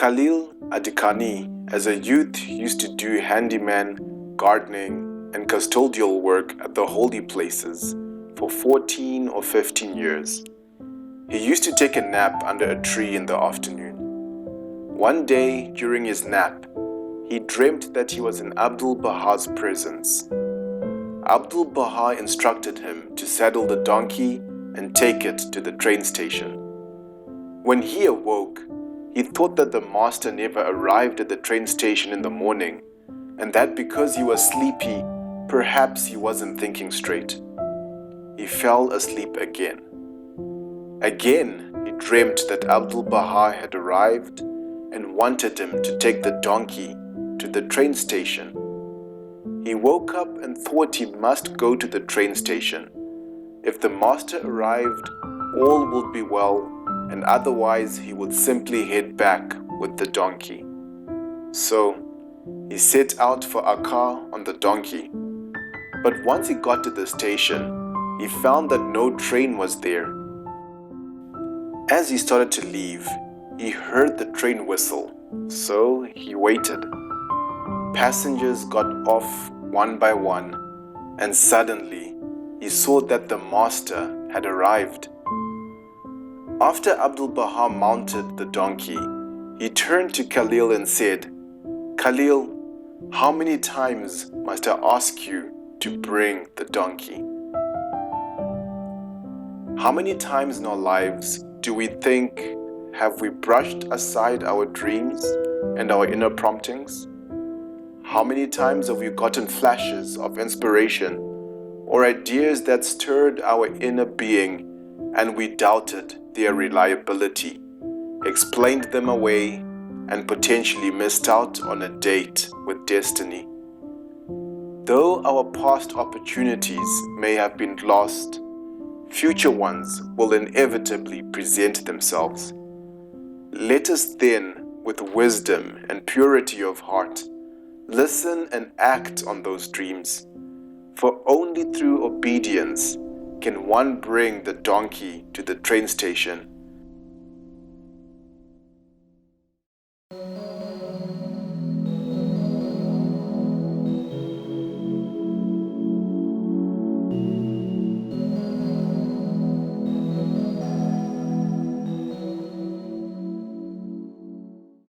Khalíl Ardikání, as a youth, used to do handyman, gardening, and custodial work at the holy places for 14 or 15 years. He used to take a nap under a tree in the afternoon. One day, during his nap, he dreamt that he was in Abdu'l-Baha's presence. Abdu'l-Baha instructed him to saddle the donkey and take it to the train station. When he awoke, he thought that the master never arrived at the train station in the morning, and that because he was sleepy, perhaps he wasn't thinking straight. He fell asleep again. Again, he dreamt that Abdu'l-Baha had arrived and wanted him to take the donkey to the train station. He woke up and thought he must go to the train station. If the master arrived, all would be well, and otherwise he would simply head back with the donkey. So, he set out for Akka on the donkey. But once he got to the station, he found that no train was there. As he started to leave, he heard the train whistle, so he waited. Passengers got off one by one, and suddenly he saw that the master had arrived. After Abdu'l-Baha mounted the donkey, he turned to Khalíl and said, "Khalíl, how many times must I ask you to bring the donkey?" How many times in our lives do we think, have we brushed aside our dreams and our inner promptings? How many times have we gotten flashes of inspiration or ideas that stirred our inner being and we doubted their reliability, explained them away, and potentially missed out on a date with destiny? Though our past opportunities may have been lost, future ones will inevitably present themselves. Let us then, with wisdom and purity of heart, listen and act on those dreams, for only through obedience can one bring the donkey to the train station